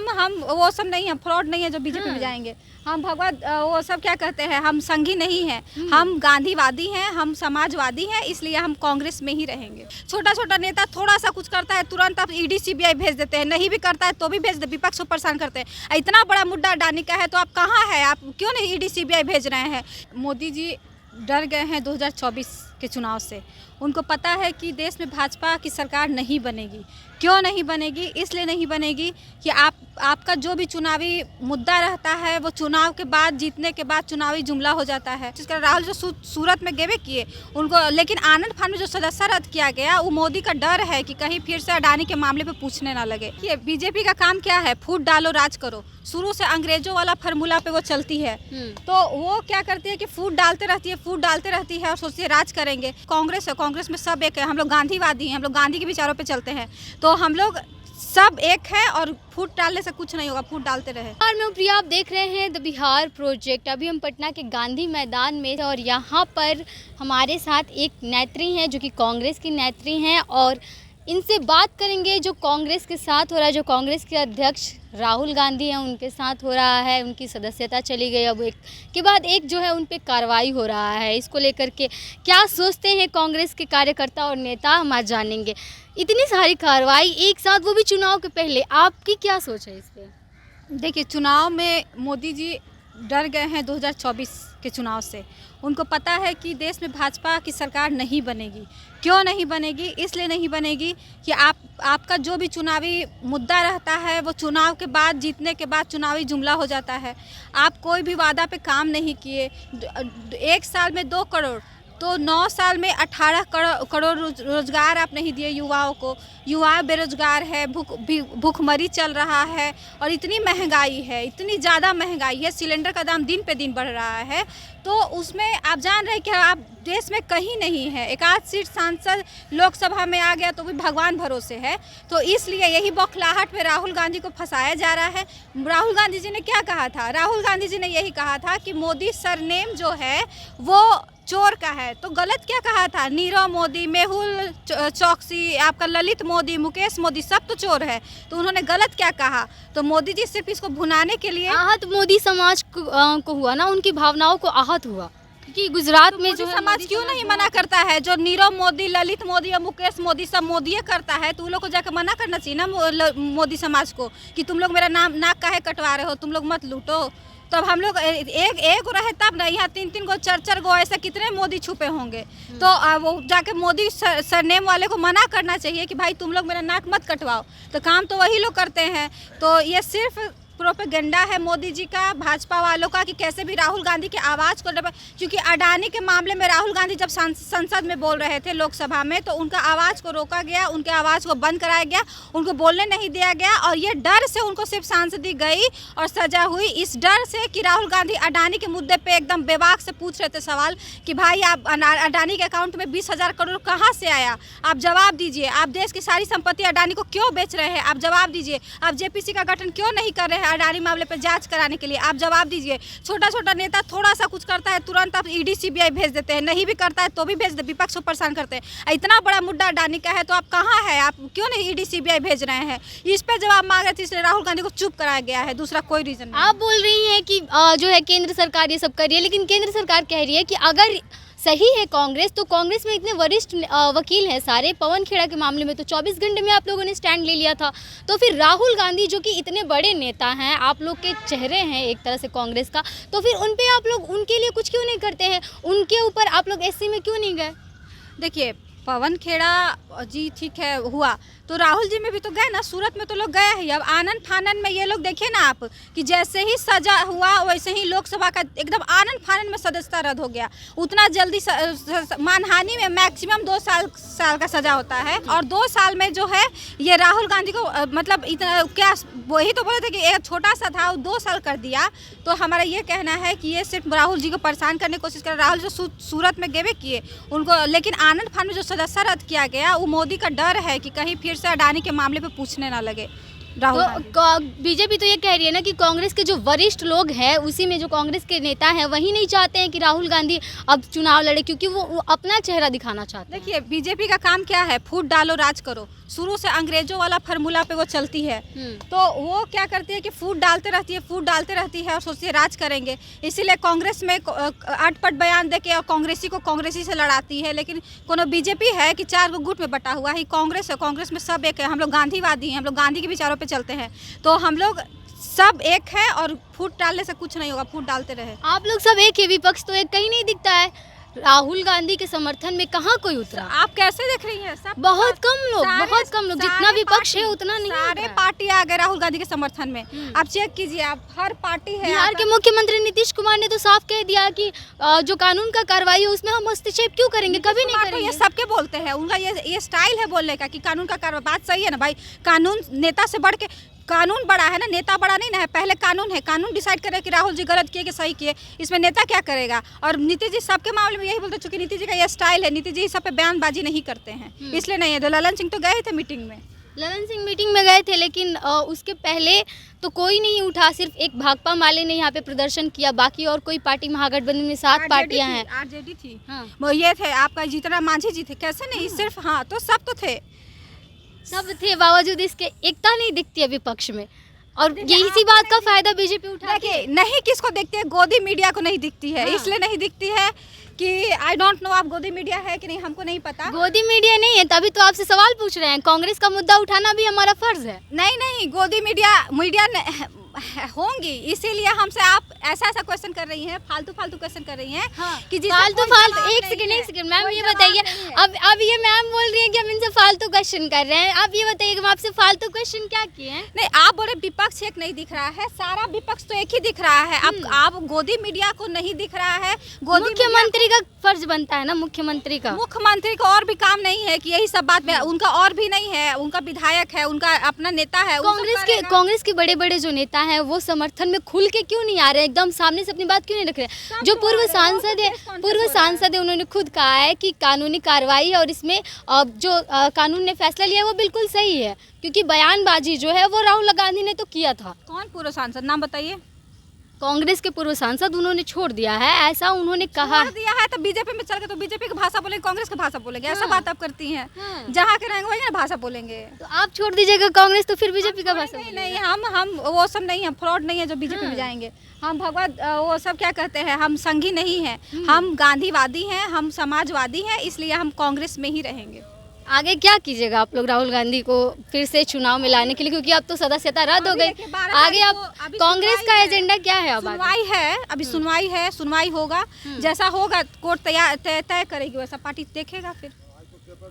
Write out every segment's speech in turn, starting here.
हम वो सब नहीं है, फ्रॉड नहीं है जो बीजेपी में जाएंगे। हम भगवत वो सब क्या कहते हैं, हम संघी नहीं हैं, हम गांधीवादी हैं, हम समाजवादी हैं, इसलिए हम कांग्रेस में ही रहेंगे। छोटा छोटा नेता थोड़ा सा कुछ करता है तुरंत आप ईडी सीबीआई भेज देते हैं, नहीं भी करता है तो भी भेज दे, विपक्ष को परेशान करते हैं। इतना बड़ा मुद्दा अडानी का है तो आप कहाँ है, आप क्यों नहीं ईडी सीबीआई भेज रहे हैं? मोदी जी डर गए हैं 2024 के चुनाव से। उनको पता है कि देश में भाजपा की सरकार नहीं बनेगी। क्यों नहीं बनेगी? इसलिए नहीं बनेगी कि आपका जो भी चुनावी मुद्दा रहता है वो चुनाव के बाद, जीतने के बाद चुनावी जुमला हो जाता है। जिसका राहुल जो सूरत में गेवे किए उनको, लेकिन आनंद फान में जो सदस्य रद्द किया गया वो मोदी का डर है कि कहीं फिर से अडानी के मामले पे पूछने ना लगे। ये बीजेपी का काम क्या है? फूट डालो राज करो। शुरू से अंग्रेजों वाला फार्मूला पे वो चलती है। तो वो क्या करती है कि फूट डालते रहती है और सोचती है राज करेंगे। कांग्रेस है, कांग्रेस में सब एक है, हम लोग गांधीवादी हैं, हम लोग गांधी के विचारों पे चलते हैं, तो हम लोग सब एक है और फूट डालने से कुछ नहीं होगा, फूट डालते रहे। और मैं प्रिया, आप देख रहे हैं द बिहार प्रोजेक्ट। अभी हम पटना के गांधी मैदान में और यहाँ पर हमारे साथ एक नेत्री हैं जो कि कांग्रेस की नेत्री हैं और इनसे बात करेंगे जो कांग्रेस के साथ हो रहा है, जो कांग्रेस के अध्यक्ष राहुल गांधी हैं उनके साथ हो रहा है। उनकी सदस्यता चली गई, अब एक के बाद एक जो है उन पे कार्रवाई हो रहा है। इसको लेकर के क्या सोचते हैं कांग्रेस के कार्यकर्ता और नेता, हम आज जानेंगे। इतनी सारी कार्रवाई एक साथ, वो भी चुनाव के पहले, आपकी क्या सोच है इस पर? देखिए, चुनाव में मोदी जी डर गए हैं 2024 के चुनाव से। उनको पता है कि देश में भाजपा की सरकार नहीं बनेगी। क्यों नहीं बनेगी? इसलिए नहीं बनेगी कि आपका जो भी चुनावी मुद्दा रहता है वो चुनाव के बाद, जीतने के बाद चुनावी जुमला हो जाता है। आप कोई भी वादा पे काम नहीं किए। 1 साल में 2 करोड़, तो 9 साल में 18 करोड़ रोजगार आप नहीं दिए युवाओं को। युवा बेरोजगार है, भूखमरी चल रहा है और इतनी महंगाई है, इतनी ज़्यादा महंगाई है, सिलेंडर का दाम दिन पे दिन बढ़ रहा है। तो उसमें आप जान रहे हैं कि आप देश में कहीं नहीं है। 1 सीट सांसद लोकसभा में आ गया तो भी भगवान भरोसे है। तो इसलिए यही बौखलाहट में राहुल गांधी को फंसाया जा रहा है। राहुल गांधी जी ने क्या कहा था? राहुल गांधी जी ने यही कहा था कि मोदी सरनेम जो है वो चोर का है। तो गलत क्या कहा था? नीरव मोदी, मेहुल चौकसी, आपका ललित मोदी, मुकेश मोदी, सब तो चोर है। तो उन्होंने गलत क्या कहा? तो मोदी जी सिर्फ इसको भुनाने के लिए आहत मोदी समाज को हुआ ना, उनकी भावनाओं को आहत हुआ कि गुजरात में जो समाज क्यों नहीं मना करता है? जो नीरव मोदी, ललित मोदी और मुकेश मोदी सब मोदी करता है तो उन लोग को जाकर मना करना चाहिए ना मोदी समाज को कि तुम लोग मेरा नाक काहे कटवा रहे हो, तुम लोग मत लूटो। तब हम लोग एक रहे तब ना, यहाँ 3 गो 4 गो ऐसे कितने मोदी छुपे होंगे। तो वो जाके मोदी सरनेम वाले को मना करना चाहिए कि भाई तुम लोग मेरा नाक मत कटवाओ। तो काम तो वही लोग करते हैं। तो ये सिर्फ प्रोपेगेंडा है मोदी जी का, भाजपा वालों का, कि कैसे भी राहुल गांधी की आवाज़ को, क्योंकि अडानी के मामले में राहुल गांधी जब संसद में बोल रहे थे लोकसभा में तो उनका आवाज़ को रोका गया, उनके आवाज़ को बंद कराया गया, उनको बोलने नहीं दिया गया। और ये डर से उनको सिर्फ सांसदी गई और सजा हुई, इस डर से कि राहुल गांधी अडानी के मुद्दे पर एकदम बेबाक से पूछ रहे थे सवाल कि भाई आप अडानी के अकाउंट में 20,000 करोड़ कहाँ से आया? आप जवाब दीजिए। आप देश की सारी संपत्ति अडानी को क्यों बेच रहे हैं? आप जवाब दीजिए। आप जेपीसी का गठन क्यों नहीं कर रहे हैं अडानी मामले पर जांच कराने के लिए? आप जवाब दीजिए। छोटा छोटा नेता थोड़ा सा कुछ करता है तुरंत आप ईडी सीबीआई भेज देते हैं, नहीं भी करता है तो भी भेज दे, विपक्ष को परेशान करते हैं। इतना बड़ा मुद्दा अडानी का है तो आप कहाँ है? आप क्यों नहीं ईडी सीबीआई भेज रहे हैं? इस पे जवाब मांग रहे थे, इसलिए राहुल गांधी को चुप कराया गया है, दूसरा कोई रीजन नहीं। आप बोल रही हैं कि जो है केंद्र सरकार ये सब कर रही है, लेकिन केंद्र सरकार कह रही है कि अगर सही है कांग्रेस, तो कांग्रेस में इतने वरिष्ठ वकील हैं सारे। पवन खेड़ा के मामले में तो 24 घंटे में आप लोगों ने स्टैंड ले लिया था। तो फिर राहुल गांधी जो कि इतने बड़े नेता हैं, आप लोग के चेहरे हैं एक तरह से कांग्रेस का, तो फिर उन पे आप लोग उनके लिए कुछ क्यों नहीं करते हैं? उनके ऊपर आप लोग एससी में क्यों नहीं गए? देखिए, पवन खेड़ा जी ठीक है हुआ, तो राहुल जी में भी तो गए ना, सूरत में तो लोग गए ही। अब आनंद फानन में ये लोग देखिए ना आप कि जैसे ही सजा हुआ वैसे ही लोकसभा का एकदम आनंद फानन में सदस्यता रद्द हो गया। उतना जल्दी मानहानि में मैक्सिमम 2 साल का सजा होता है और 2 साल में जो है ये राहुल गांधी को मतलब इतना क्या, वही तो बोले थे कि एक छोटा सा था, 2 साल कर दिया। तो हमारा ये कहना है कि ये सिर्फ राहुल जी को परेशान करने की कोशिश कर रहे। राहुल जो सूरत में गेवे किए उनको, लेकिन आनंद फानन में जो सदस्य रद्द किया गया वो मोदी का डर है कि कहीं फिर से अडानी के मामले पे पूछने ना लगे। राहुल गांधी। तो बीजेपी तो ये कह रही है ना कि कांग्रेस के जो वरिष्ठ लोग हैं उसी में जो कांग्रेस के नेता हैं वही नहीं चाहते हैं कि राहुल गांधी अब चुनाव लड़े, क्योंकि वो अपना चेहरा दिखाना चाहते हैं। देखिए बीजेपी का काम क्या है, फूट डालो राज करो। शुरू से अंग्रेजों वाला फार्मूला पे वो चलती है। तो वो क्या करती है कि फूट डालते रहती है और सोचती है राज करेंगे। इसीलिए कांग्रेस में अटपट बयान देके और कांग्रेसी को कांग्रेसी से लड़ाती है। लेकिन कोनो बीजेपी है कि 4 गुट में बटा हुआ है, कांग्रेस है, कांग्रेस में सब एक है। हम लोग गांधीवादी हैं, हम लोग गांधी के विचारों पे चलते हैं। तो हम लोग सब एक है और फूट डालने से कुछ नहीं होगा, फूट डालते रहे। आप लोग सब एक है, विपक्ष तो एक कहीं नहीं दिखता है। राहुल गांधी के समर्थन में कहाँ कोई उतरा? आप कैसे देख रही हैं? सब बहुत कम लोग, जितना विपक्ष है उतना नहीं। सारे पार्टी आ गए राहुल गांधी के समर्थन में। आप चेक कीजिए, आप हर पार्टी है। बिहार के मुख्यमंत्री नीतीश कुमार ने तो साफ कह दिया कि जो कानून का कार्रवाई है उसमें हम हस्तक्षेप क्यों करेंगे, कभी नहीं करेंगे। ये सबके बोलते हैं, उनका ये स्टाइल है बोलने का कि कानून का कार्रवाई। बात सही है ना भाई, कानून नेता से बढ़ के कानून बड़ा है ना, नेता बड़ा नहीं ना है। पहले कानून है, कानून डिसाइड करे कि राहुल जी गलत किए कि सही किए, इसमें नेता क्या करेगा। और नीतीश जी सबके मामले में यही बोलते, चूंकि नीतीश जी का ये स्टाइल है, नीतीश जी सब पे बयानबाजी नहीं करते हैं, इसलिए नहीं है। तो ललन सिंह तो गए थे मीटिंग में, ललन सिंह मीटिंग में गए थे, लेकिन उसके पहले तो कोई नहीं उठा। सिर्फ एक भाकपा माले ने यहाँ पे प्रदर्शन किया, बाकी और कोई पार्टी महागठबंधन में 7 पार्टियां हैं। आरजेडी थी, हाँ। वो ये थे आपका जीतन मांझी जी थे, कैसे नहीं सिर्फ, हाँ तो सब तो थे, सब थे। बावजूद इसके एकता नहीं दिखती है विपक्ष में, और यही सी बात का फायदा बीजेपी उठाती है। नहीं किसको दिखती है, गोदी मीडिया को नहीं दिखती है। इसलिए नहीं दिखती है कि आई डोंट नो, आप गोदी मीडिया है कि नहीं हमको नहीं पता। गोदी मीडिया नहीं है, तभी तो आपसे सवाल पूछ रहे हैं। कांग्रेस का मुद्दा उठाना भी हमारा फर्ज है। नहीं गोदी मीडिया होंगी, इसीलिए हमसे आप ऐसा क्वेश्चन कर रही हैं, फालतू क्वेश्चन कर रही हैं। हाँ, कि फालतू एक सेकंड मैम, ये बताइए, अब ये मैम बोल रही है कि हम इनसे फालतू क्वेश्चन कर रहे हैं। आप ये बताइए कि हम आपसे फालतू क्वेश्चन क्या किए हैं? नहीं, आप बोले विपक्ष एक नहीं दिख रहा है, सारा विपक्ष तो एक ही दिख रहा है। अब आप गोदी मीडिया को नहीं दिख रहा है। मुख्यमंत्री का फर्ज बनता है ना, मुख्यमंत्री का और भी काम नहीं है कि यही सब बात में उनका और भी नहीं है। उनका विधायक है, उनका अपना नेता है। कांग्रेस के बड़े बड़े जो नेता हैं वो समर्थन में खुल के क्यों नहीं आ रहे, एकदम सामने से अपनी बात क्यों नहीं रख रहे? जो पूर्व सांसद है उन्होंने खुद कहा है कि कानूनी कार्रवाई है और इसमें जो कानून ने फैसला लिया है वो बिल्कुल सही है, क्योंकि बयानबाजी जो है वो राहुल गांधी ने तो किया था। कौन पूर्व सांसद, नाम बताइए? कांग्रेस के पूर्व सांसद, उन्होंने छोड़ दिया है, ऐसा उन्होंने कहा। छोड़ दिया है तो बीजेपी में चल गए तो बीजेपी की भाषा बोलेंगे, कांग्रेस की भाषा बोलेंगे। ऐसा बात आप करती हैं। जहाँ के रहेंगे वही ना भाषा बोलेंगे। तो आप छोड़ दीजिएगा कांग्रेस, तो फिर बीजेपी का भाषा नहीं, हम वो सब नहीं है, फ्रॉड नहीं है जो बीजेपी में जाएंगे। हम भगवत वो सब क्या कहते हैं, हम संघी नहीं हैं, हम गांधीवादी हैं, हम समाजवादी हैं, इसलिए हम कांग्रेस में ही रहेंगे। आगे क्या कीजिएगा आप लोग राहुल गांधी को फिर से चुनाव में लाने के लिए, क्योंकि अब तो सदस्यता रद्द हो गई। आगे आप कांग्रेस का एजेंडा क्या है? अब सुनवाई है, अभी सुनवाई होगा, जैसा होगा कोर्ट तय करेगी, वैसा पार्टी देखेगा फिर।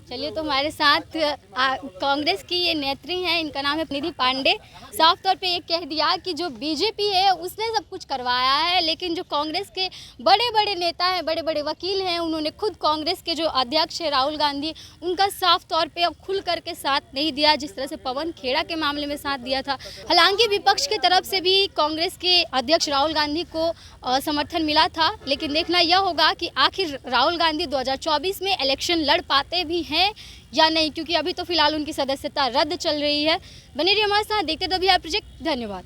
चलिए, तो हमारे साथ कांग्रेस की ये नेत्री हैं, इनका नाम है निधि पांडे। साफ तौर पे ये कह दिया कि जो बीजेपी है उसने सब कुछ करवाया है, लेकिन जो कांग्रेस के बड़े बड़े नेता हैं, बड़े बड़े वकील हैं, उन्होंने खुद कांग्रेस के जो अध्यक्ष है राहुल गांधी, उनका साफ तौर पे खुल करके साथ नहीं दिया, जिस तरह से पवन खेड़ा के मामले में साथ दिया था। हालांकि विपक्ष की तरफ से भी कांग्रेस के अध्यक्ष राहुल गांधी को समर्थन मिला था, लेकिन देखना यह होगा कि आखिर राहुल गांधी 2024 में इलेक्शन लड़ पाते भी हैं या नहीं, क्योंकि अभी तो फिलहाल उनकी सदस्यता रद्द चल रही है। बने रहिए हमारे साथ, देखते रहिए बिहार प्रोजेक्ट। धन्यवाद।